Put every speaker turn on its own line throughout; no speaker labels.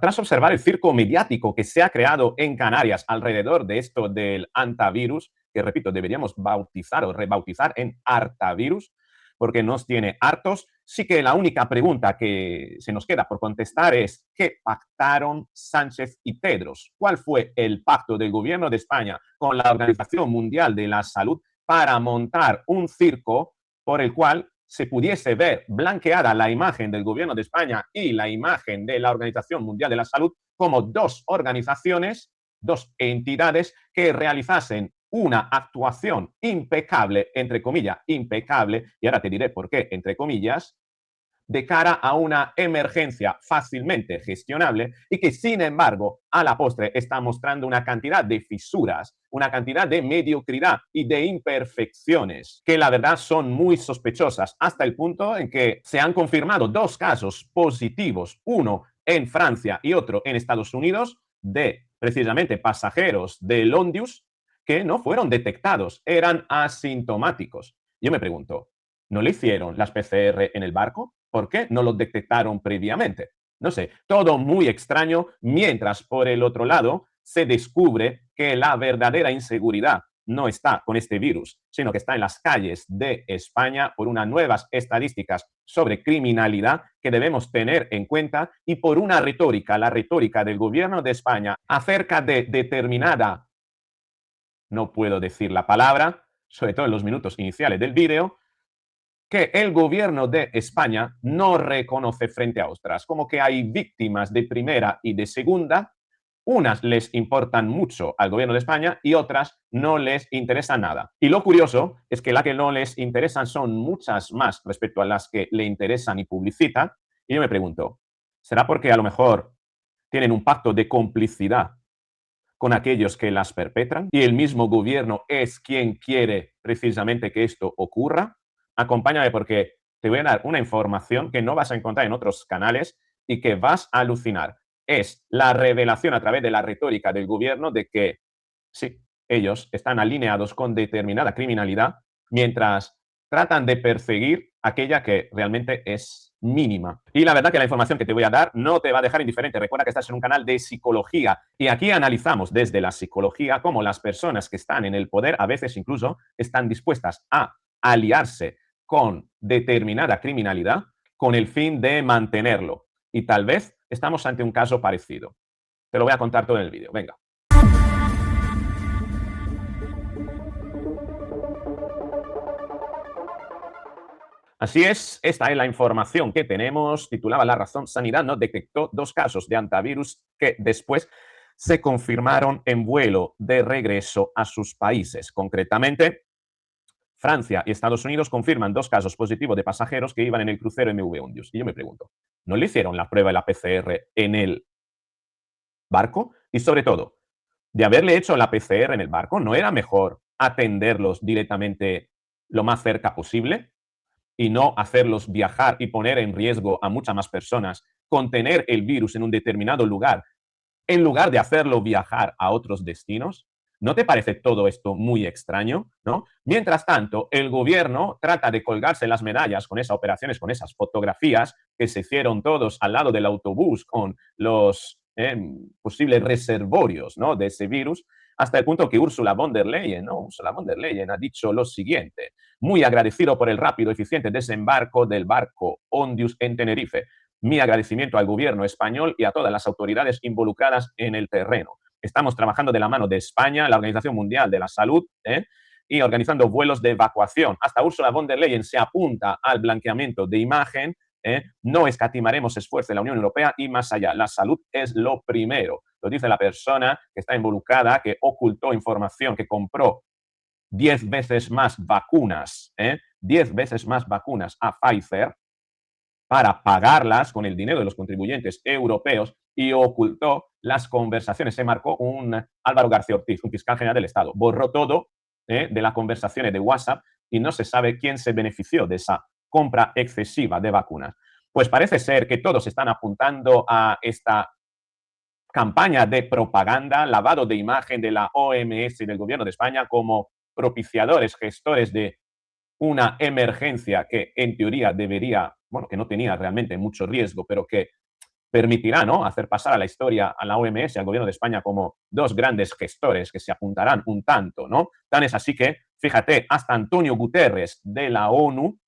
tras observar el circo mediático que se ha creado en Canarias alrededor de esto del antivirus, que repito, deberíamos bautizar o rebautizar en hartavirus, porque nos tiene hartos, sí que la única pregunta que se nos queda por contestar es ¿qué pactaron Sánchez y Tedros? ¿Cuál fue el pacto del gobierno de España con la Organización Mundial de la Salud para montar un circo por el cual se pudiese ver blanqueada la imagen del gobierno de España y la imagen de la Organización Mundial de la Salud como dos organizaciones, dos entidades que realizasen una actuación impecable, entre comillas, impecable, y ahora te diré por qué, entre comillas, de cara a una emergencia fácilmente gestionable y que, sin embargo, a la postre está mostrando una cantidad de fisuras, una cantidad de mediocridad y de imperfecciones que la verdad son muy sospechosas, hasta el punto en que se han confirmado dos casos positivos, uno en Francia y otro en Estados Unidos, de precisamente pasajeros del Ondius que no fueron detectados, eran asintomáticos. Yo me pregunto, ¿no le hicieron las PCR en el barco? ¿Por qué no lo detectaron previamente? No sé, todo muy extraño, mientras por el otro lado se descubre que la verdadera inseguridad no está con este virus, sino que está en las calles de España por unas nuevas estadísticas sobre criminalidad que debemos tener en cuenta y por una retórica, la retórica del gobierno de España acerca de determinada, no puedo decir la palabra, sobre todo en los minutos iniciales del vídeo, que el gobierno de España no reconoce frente a otras, como que hay víctimas de primera y de segunda, unas les importan mucho al gobierno de España y otras no les interesa nada. Y lo curioso es que las que no les interesan son muchas más respecto a las que le interesan y publicitan. Y yo me pregunto, ¿será porque a lo mejor tienen un pacto de complicidad con aquellos que las perpetran y el mismo gobierno es quien quiere precisamente que esto ocurra? Acompáñame porque te voy a dar una información que no vas a encontrar en otros canales y que vas a alucinar. Es la revelación a través de la retórica del gobierno de que sí, ellos están alineados con determinada criminalidad mientras tratan de perseguir aquella que realmente es mínima. Y la verdad que la información que te voy a dar no te va a dejar indiferente. Recuerda que estás en un canal de psicología y aquí analizamos desde la psicología cómo las personas que están en el poder a veces incluso están dispuestas a aliarse con determinada criminalidad con el fin de mantenerlo. Y tal vez estamos ante un caso parecido. Te lo voy a contar todo en el vídeo. Venga. Así es, esta es la información que tenemos. Titulaba La Razón: Sanidad no detectó dos casos de antivirus que después se confirmaron en vuelo de regreso a sus países. Concretamente, Francia y Estados Unidos confirman dos casos positivos de pasajeros que iban en el crucero MV Ondius. Y yo me pregunto, ¿no le hicieron la prueba de la PCR en el barco? Y sobre todo, de haberle hecho la PCR en el barco, ¿no era mejor atenderlos directamente lo más cerca posible y no hacerlos viajar y poner en riesgo a muchas más personas, contener el virus en un determinado lugar, en lugar de hacerlo viajar a otros destinos? ¿No te parece todo esto muy extraño? ¿No? Mientras tanto, el gobierno trata de colgarse las medallas con esas operaciones, con esas fotografías que se hicieron todos al lado del autobús con los posibles reservorios, ¿no?, de ese virus, hasta el punto que Ursula von der Leyen, ¿no? Ursula von der Leyen ha dicho lo siguiente: muy agradecido por el rápido y eficiente desembarco del barco Ondius en Tenerife. Mi agradecimiento al gobierno español y a todas las autoridades involucradas en el terreno. Estamos trabajando de la mano de España, la Organización Mundial de la Salud, y organizando vuelos de evacuación. Hasta Ursula von der Leyen se apunta al blanqueamiento de imagen. No escatimaremos esfuerzo en la Unión Europea y más allá. La salud es lo primero. Lo dice la persona que está involucrada, que ocultó información, que compró 10 veces más vacunas, 10 veces más vacunas a Pfizer para pagarlas con el dinero de los contribuyentes europeos y ocultó las conversaciones. Se marcó un Álvaro García Ortiz, un fiscal general del Estado. Borró todo de las conversaciones de WhatsApp y no se sabe quién se benefició de esa compra excesiva de vacunas. Pues parece ser que todos están apuntando a esta campaña de propaganda, lavado de imagen de la OMS y del gobierno de España como propiciadores, gestores de una emergencia que en teoría debería, bueno, que no tenía realmente mucho riesgo, pero que permitirá, ¿no?, hacer pasar a la historia a la OMS y al gobierno de España como dos grandes gestores que se apuntarán un tanto, ¿no? Tan es así que, fíjate, hasta Antonio Guterres de la ONU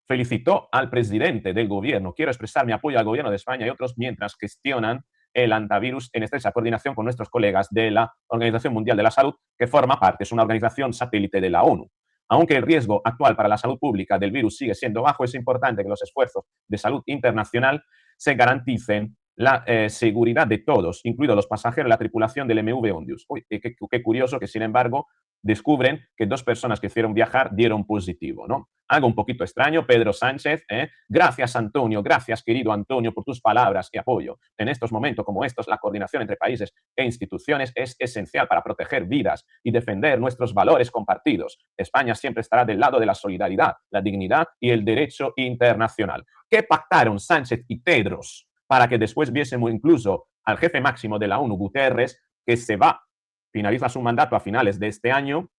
felicitó al presidente del gobierno. Quiero expresar mi apoyo al gobierno de España y otros mientras gestionan el antivirus en estrecha coordinación con nuestros colegas de la Organización Mundial de la Salud, que forma parte, es una organización satélite de la ONU. Aunque el riesgo actual para la salud pública del virus sigue siendo bajo, es importante que los esfuerzos de salud internacional se garanticen la seguridad de todos, incluidos los pasajeros y la tripulación del MV Ondius. Uy, qué curioso que, sin embargo, descubren que dos personas que hicieron viajar dieron positivo, ¿no? Algo un poquito extraño, Pedro Sánchez. Gracias, Antonio, gracias, querido Antonio, por tus palabras y apoyo. En estos momentos como estos, la coordinación entre países e instituciones es esencial para proteger vidas y defender nuestros valores compartidos. España siempre estará del lado de la solidaridad, la dignidad y el derecho internacional. ¿Qué pactaron Sánchez y Tedros para que después viésemos incluso al jefe máximo de la ONU, Guterres, que se va, finaliza su mandato a finales de este año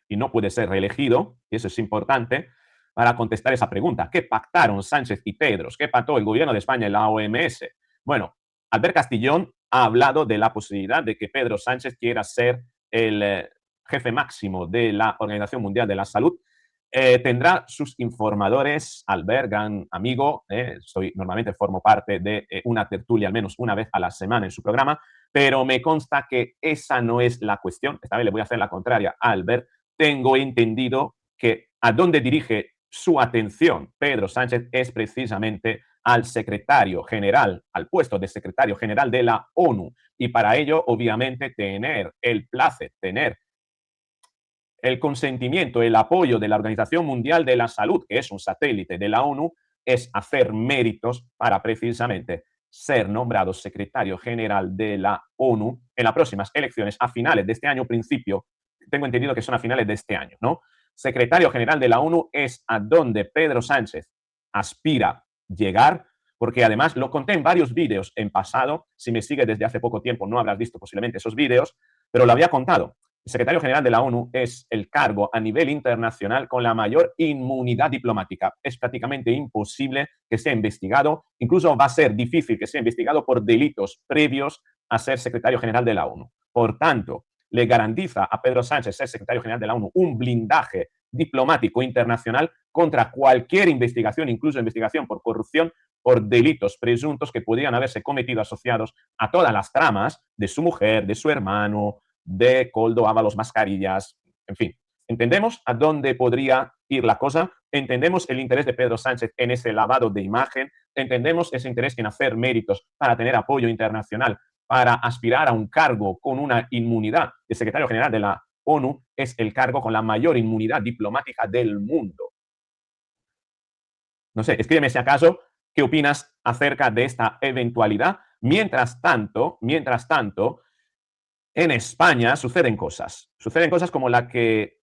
y no puede ser reelegido, y eso es importante, para contestar esa pregunta? ¿Qué pactaron Sánchez y Tedros? ¿Qué pactó el gobierno de España y la OMS? Bueno, Albert Castillón ha hablado de la posibilidad de que Pedro Sánchez quiera ser el jefe máximo de la Organización Mundial de la Salud. Tendrá sus informadores, Albert, gran amigo, normalmente formo parte de una tertulia al menos una vez a la semana en su programa, pero me consta que esa no es la cuestión. Esta vez le voy a hacer la contraria a Albert. Tengo entendido que a dónde dirige su atención Pedro Sánchez es precisamente al secretario general, al puesto de secretario general de la ONU. Y para ello, obviamente, tener el placer, tener el consentimiento, el apoyo de la Organización Mundial de la Salud, que es un satélite de la ONU, es hacer méritos para precisamente ser nombrado secretario general de la ONU en las próximas elecciones a finales de este año, principio, tengo entendido que son a finales de este año, ¿no? Secretario general de la ONU es a donde Pedro Sánchez aspira llegar, porque además lo conté en varios vídeos en pasado. Si me sigue desde hace poco tiempo no habrás visto posiblemente esos vídeos, pero lo había contado. El secretario general de la ONU es el cargo a nivel internacional con la mayor inmunidad diplomática. Es prácticamente imposible que sea investigado, incluso va a ser difícil que sea investigado por delitos previos a ser secretario general de la ONU. Por tanto, le garantiza a Pedro Sánchez, ser secretario general de la ONU, un blindaje diplomático internacional contra cualquier investigación, incluso investigación por corrupción, por delitos presuntos que podrían haberse cometido asociados a todas las tramas de su mujer, de su hermano, de Koldo Ábalos Mascarillas, en fin. Entendemos a dónde podría ir la cosa, entendemos el interés de Pedro Sánchez en ese lavado de imagen, entendemos ese interés en hacer méritos para tener apoyo internacional, para aspirar a un cargo con una inmunidad. El secretario general de la ONU es el cargo con la mayor inmunidad diplomática del mundo. No sé, escríbeme si acaso qué opinas acerca de esta eventualidad. Mientras tanto, en España suceden cosas como la que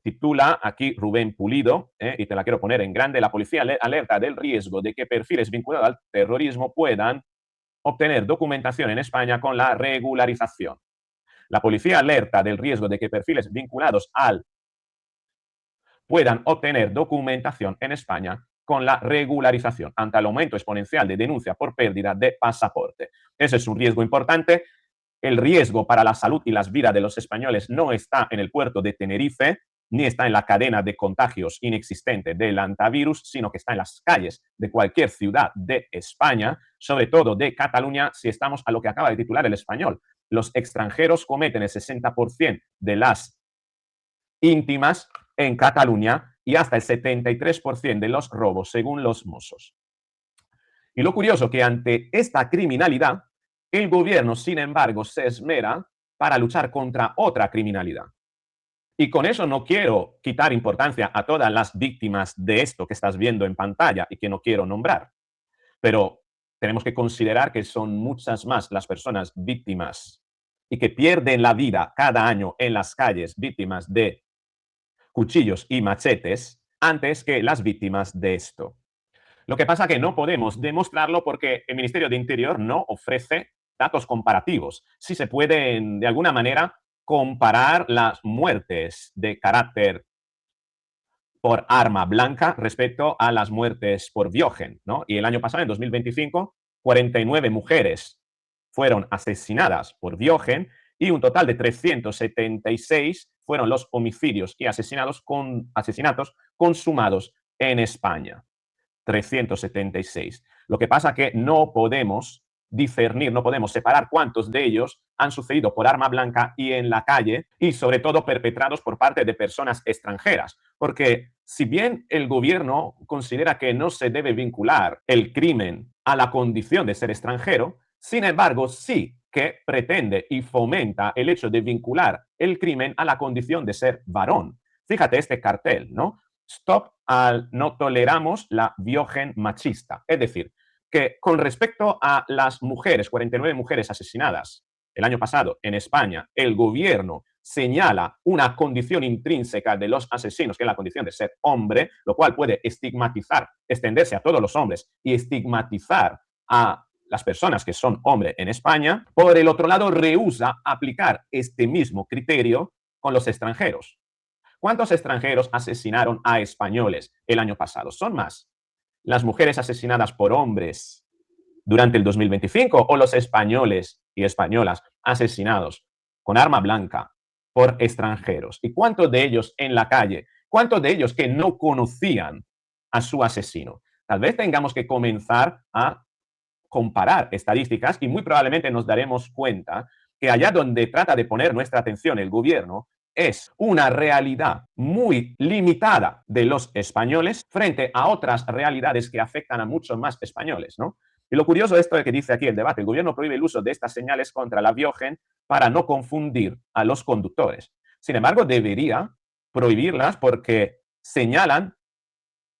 titula aquí Rubén Pulido, y te la quiero poner en grande. La policía alerta del riesgo de que perfiles vinculados al terrorismo puedan obtener documentación en España con la regularización. La policía alerta del riesgo de que perfiles vinculados al puedan obtener documentación en España con la regularización ante el aumento exponencial de denuncia por pérdida de pasaporte. Ese es un riesgo importante. El riesgo para la salud y las vidas de los españoles no está en el puerto de Tenerife, ni está en la cadena de contagios inexistente del antivirus, sino que está en las calles de cualquier ciudad de España, sobre todo de Cataluña, si estamos a lo que acaba de titular El Español. Los extranjeros cometen el 60% de las íntimas en Cataluña y hasta el 73% de los robos, según los Mossos. Y lo curioso que ante esta criminalidad, el gobierno, sin embargo, se esmera para luchar contra otra criminalidad. Y con eso no quiero quitar importancia a todas las víctimas de esto que estás viendo en pantalla y que no quiero nombrar. Pero tenemos que considerar que son muchas más las personas víctimas y que pierden la vida cada año en las calles víctimas de cuchillos y machetes antes que las víctimas de esto. Lo que pasa es que no podemos demostrarlo porque el Ministerio de Interior no ofrece datos comparativos. Sí se pueden, de alguna manera, comparar las muertes de carácter por arma blanca respecto a las muertes por biógeno, ¿no? Y el año pasado, en 2025, 49 mujeres fueron asesinadas por Diogen y un total de 376 fueron los homicidios y asesinatos consumados en España. 376. Lo que pasa que no podemos discernir, no podemos separar cuántos de ellos han sucedido por arma blanca y en la calle y sobre todo perpetrados por parte de personas extranjeras. Porque si bien el gobierno considera que no se debe vincular el crimen a la condición de ser extranjero, sin embargo sí que pretende y fomenta el hecho de vincular el crimen a la condición de ser varón. Fíjate este cartel, ¿no? Stop al no toleramos la Diogen machista. Es decir, que con respecto a las mujeres, 49 mujeres asesinadas el año pasado en España, el gobierno señala una condición intrínseca de los asesinos, que es la condición de ser hombre, lo cual puede estigmatizar, extenderse a todos los hombres y estigmatizar a las personas que son hombres en España. Por el otro lado, rehúsa aplicar este mismo criterio con los extranjeros. ¿Cuántos extranjeros asesinaron a españoles el año pasado? ¿Son más las mujeres asesinadas por hombres durante el 2025 o los españoles y españolas asesinados con arma blanca por extranjeros? ¿Y cuántos de ellos en la calle? ¿Cuántos de ellos que no conocían a su asesino? Tal vez tengamos que comenzar a comparar estadísticas y muy probablemente nos daremos cuenta que allá donde trata de poner nuestra atención el gobierno es una realidad muy limitada de los españoles frente a otras realidades que afectan a muchos más españoles, ¿no? Y lo curioso de esto es que dice aquí el debate, el gobierno prohíbe el uso de estas señales contra la Diogen para no confundir a los conductores. Sin embargo, debería prohibirlas porque señalan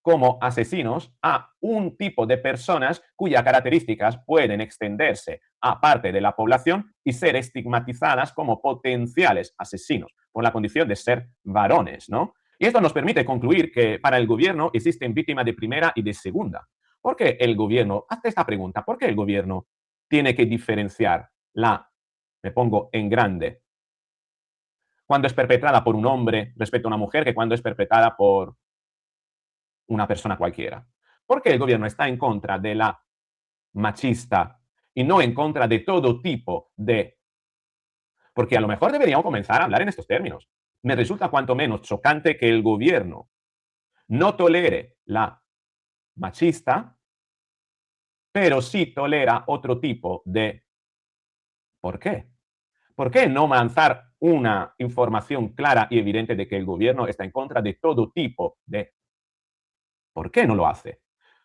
como asesinos a un tipo de personas cuyas características pueden extenderse a parte de la población y ser estigmatizadas como potenciales asesinos por la condición de ser varones, ¿no? Y esto nos permite concluir que para el gobierno existen víctimas de primera y de segunda. ¿Por qué el gobierno, hazte esta pregunta, ¿por qué el gobierno tiene que diferenciar me pongo en grande, cuando es perpetrada por un hombre respecto a una mujer que cuando es perpetrada por una persona cualquiera? ¿Por qué el gobierno está en contra de la machista y no en contra de todo tipo de? Porque a lo mejor deberíamos comenzar a hablar en estos términos. Me resulta cuanto menos chocante que el gobierno no tolere la machista, pero sí tolera otro tipo de. ¿Por qué? ¿Por qué no lanzar una información clara y evidente de que el gobierno está en contra de todo tipo de? ¿Por qué no lo hace?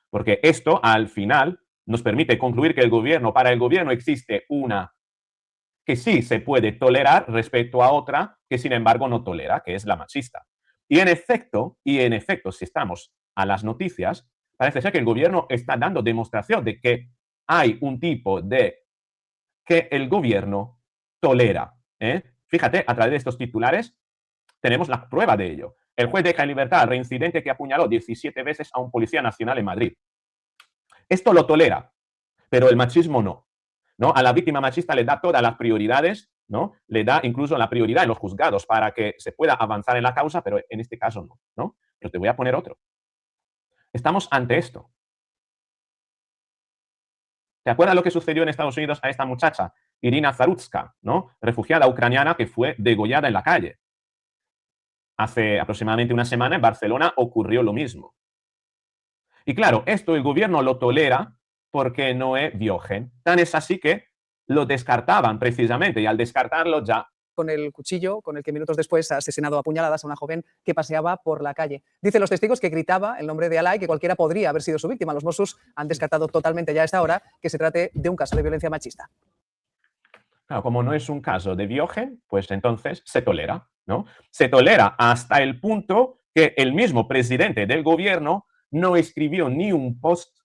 Porque esto al final nos permite concluir que para el gobierno existe una que sí se puede tolerar respecto a otra que sin embargo no tolera, que es la machista. Y en efecto, si estamos a las noticias, parece ser que el gobierno está dando demostración de que hay un tipo de que el gobierno tolera. Fíjate, a través de estos titulares tenemos la prueba de ello. El juez deja en libertad al reincidente que apuñaló 17 veces a un policía nacional en Madrid. Esto lo tolera, pero el machismo no. ¿No? A la víctima machista le da todas las prioridades, ¿no? Le da incluso la prioridad en los juzgados para que se pueda avanzar en la causa, pero en este caso no, ¿no? Pero te voy a poner otro. Estamos ante esto. ¿Te acuerdas lo que sucedió en Estados Unidos a esta muchacha, Irina Zarutska, ¿no? Refugiada ucraniana que fue degollada en la calle? Hace aproximadamente una semana en Barcelona ocurrió lo mismo. Y claro, esto el gobierno lo tolera porque no es Diogen. Tan es así que lo descartaban precisamente y al descartarlo ya.
Con el cuchillo con el que minutos después ha asesinado a puñaladas a una joven que paseaba por la calle. Dicen los testigos que gritaba el nombre de Alá y que cualquiera podría haber sido su víctima. Los Mossos han descartado totalmente ya a esta hora que se trate de un caso de violencia machista.
Claro, como no es un caso de Diogen, pues entonces se tolera, ¿no? Se tolera hasta el punto que el mismo presidente del gobierno no escribió ni un post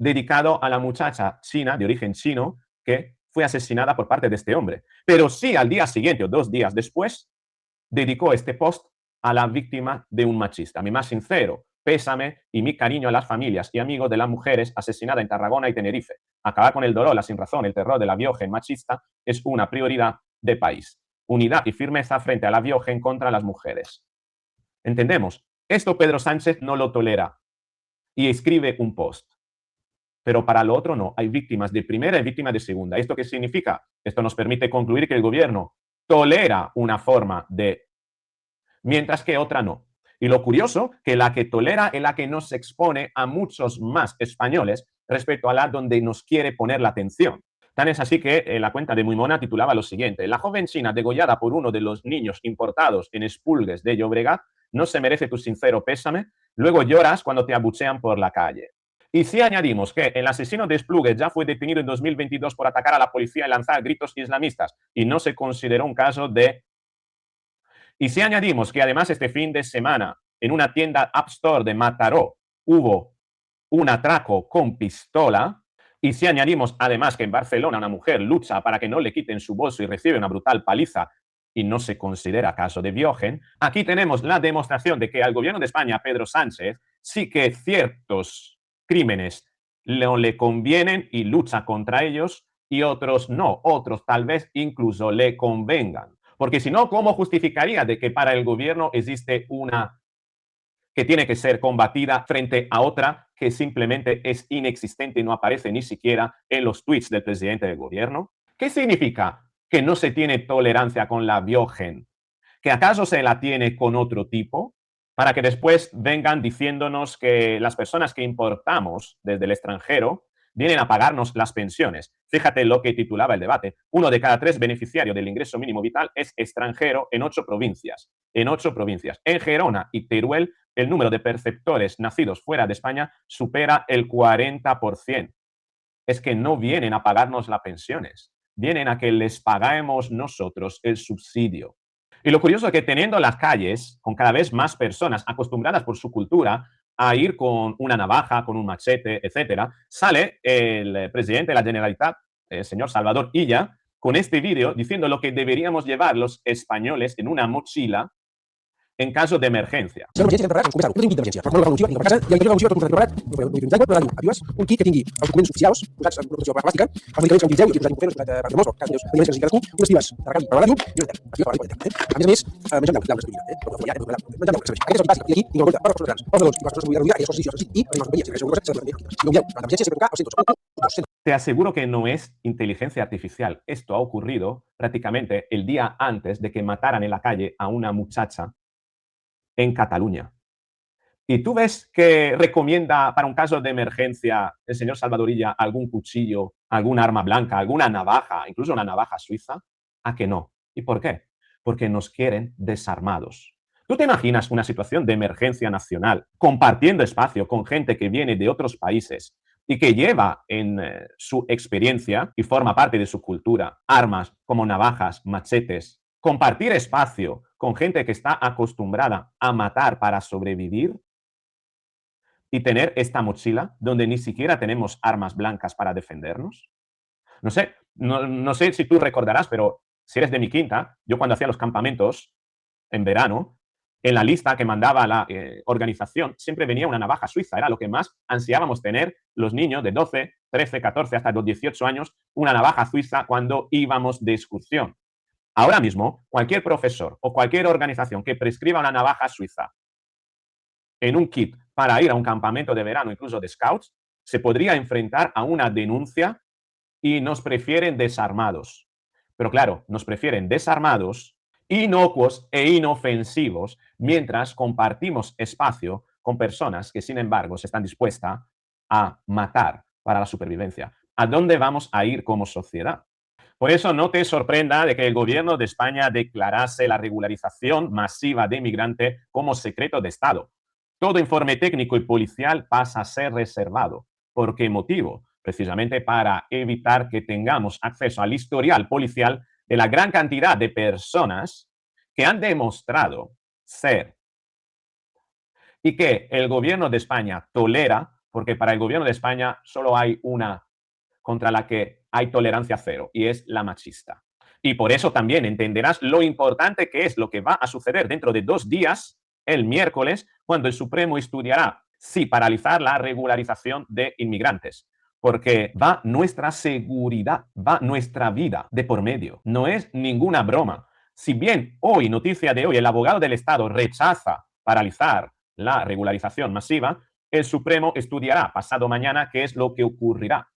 dedicado a la muchacha china, de origen chino, que fue asesinada por parte de este hombre. Pero sí, al día siguiente o 2 días después, dedicó este post a la víctima de un machista. Mi más sincero pésame y mi cariño a las familias y amigos de las mujeres asesinadas en Tarragona y Tenerife. Acabar con el dolor, la sinrazón, el terror de la Diogen machista es una prioridad de país. Unidad y firmeza frente a la Diogen contra las mujeres. ¿Entendemos? Esto Pedro Sánchez no lo tolera y escribe un post. pero para lo otro no. Hay víctimas de primera y víctimas de segunda. ¿Esto qué significa? Esto nos permite concluir que el gobierno tolera una forma de, mientras que otra no. Y lo curioso, que la que tolera es la que nos expone a muchos más españoles respecto a la donde nos quiere poner la atención. Tan es así que la cuenta de Muy Mona titulaba lo siguiente: la joven china degollada por uno de los niños importados en Esplugues de Llobregat no se merece tu sincero pésame, luego lloras cuando te abuchean por la calle. Y si añadimos que el asesino de Esplugues ya fue detenido en 2022 por atacar a la policía y lanzar gritos islamistas y no se consideró un caso de... Y si añadimos que además este fin de semana en una tienda App Store de Mataró hubo un atraco con pistola, y si añadimos además que en Barcelona una mujer lucha para que no le quiten su bolso y recibe una brutal paliza y no se considera caso de Biogen, aquí tenemos la demostración de que al gobierno de España, Pedro Sánchez, sí que ciertos crímenes le convienen y lucha contra ellos y otros no, otros tal vez incluso le convengan. Porque si no, ¿cómo justificaría de que para el gobierno existe una que tiene que ser combatida frente a otra que simplemente es inexistente y no aparece ni siquiera en los tweets del presidente del gobierno? ¿Qué significa que no se tiene tolerancia con la Biogen? ¿Que acaso se la tiene con otro tipo? Para que después vengan diciéndonos que las personas que importamos desde el extranjero vienen a pagarnos las pensiones. Fíjate lo que titulaba el debate. 1 de cada 3 beneficiarios del ingreso mínimo vital es extranjero en 8 provincias. En 8 provincias. En Gerona y Teruel, el número de perceptores nacidos fuera de España supera el 40%. Es que no vienen a pagarnos las pensiones, vienen a que les paguemos nosotros el subsidio. Y lo curioso es que teniendo las calles con cada vez más personas acostumbradas por su cultura a ir con una navaja, con un machete, etcétera, sale el presidente de la Generalitat, el señor Salvador Illa, con este vídeo diciendo lo que deberíamos llevar los españoles en una mochila en caso de emergència.
Si l'emergència temporal, com començar-ho, un kit d'emergència, per qualsevol cosa per casa, i la emergència per preparat, utilitzant per ràdio, avives, un kit que tingui els documents oficials, posats en protecció plàstica, els medicaments que utilitzeu i que posat ibuprofeno, posat per demós, cas medicaments que necessiti cadascú, unes piles de ràdio per la ràdio i una terra, per la ràdio. A més, menjant d'au, menjant d'au, aquest és el bàsic, i aquí tinc en compte per les persones grans, els nadons i les persones que aquelles coses i les companyies, si queréis alguna cosa, s'ha de mantenir. Si no la emergència sempre tocar al 112.
Te aseguro que no es inteligencia artificial. Esto ha ocurrido prácticamente el día antes de que mataran en la calle a una muchacha en Cataluña. Y tú ves que recomienda para un caso de emergencia el señor Salvador Illa algún cuchillo, algún arma blanca, alguna navaja, incluso una navaja suiza, ¿a que no? ¿Y por qué? Porque nos quieren desarmados. ¿Tú te imaginas una situación de emergencia nacional compartiendo espacio con gente que viene de otros países y que lleva en su experiencia y forma parte de su cultura armas como navajas, machetes? Compartir espacio con gente que está acostumbrada a matar para sobrevivir y tener esta mochila donde ni siquiera tenemos armas blancas para defendernos. No sé si tú recordarás, pero si eres de mi quinta, yo cuando hacía los campamentos en verano, en la lista que mandaba la organización siempre venía una navaja suiza. Era lo que más ansiábamos tener los niños de 12, 13, 14 hasta los 18 años, una navaja suiza cuando íbamos de excursión. Ahora mismo, cualquier profesor o cualquier organización que prescriba una navaja suiza en un kit para ir a un campamento de verano, incluso de scouts, se podría enfrentar a una denuncia y nos prefieren desarmados. Pero claro, nos prefieren desarmados, inocuos e inofensivos, mientras compartimos espacio con personas que, sin embargo, se están dispuestas a matar para la supervivencia. ¿A dónde vamos a ir como sociedad? Por eso no te sorprenda de que el gobierno de España declarase la regularización masiva de inmigrantes como secreto de Estado. Todo informe técnico y policial pasa a ser reservado. ¿Por qué motivo? Precisamente para evitar que tengamos acceso al historial policial de la gran cantidad de personas que han demostrado ser y que el gobierno de España tolera, porque para el gobierno de España solo hay una contra la que hay tolerancia cero, y es la machista. Y por eso también entenderás lo importante que es lo que va a suceder dentro de 2 días, el miércoles, cuando el Supremo estudiará si paralizar la regularización de inmigrantes. Porque va nuestra seguridad, va nuestra vida de por medio. No es ninguna broma. Si bien hoy, noticia de hoy, el abogado del Estado rechaza paralizar la regularización masiva, el Supremo estudiará pasado mañana qué es lo que ocurrirá.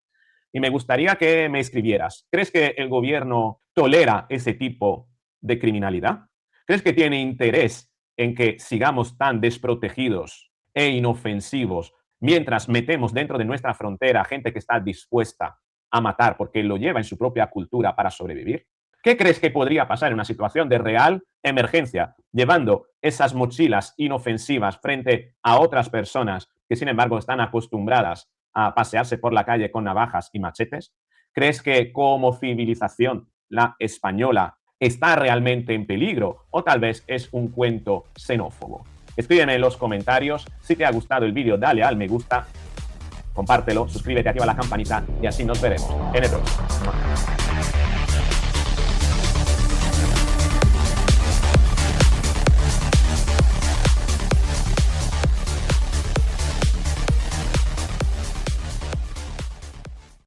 Y me gustaría que me escribieras, ¿crees que el gobierno tolera ese tipo de criminalidad? ¿Crees que tiene interés en que sigamos tan desprotegidos e inofensivos mientras metemos dentro de nuestra frontera gente que está dispuesta a matar porque lo lleva en su propia cultura para sobrevivir? ¿Qué crees que podría pasar en una situación de real emergencia, llevando esas mochilas inofensivas frente a otras personas que, sin embargo, están acostumbradas a pasearse por la calle con navajas y machetes? ¿Crees que como civilización la española está realmente en peligro o tal vez es un cuento xenófobo? Escríbeme en los comentarios. Si te ha gustado el vídeo, dale al me gusta, compártelo, suscríbete, activa la campanita y así nos veremos en el próximo.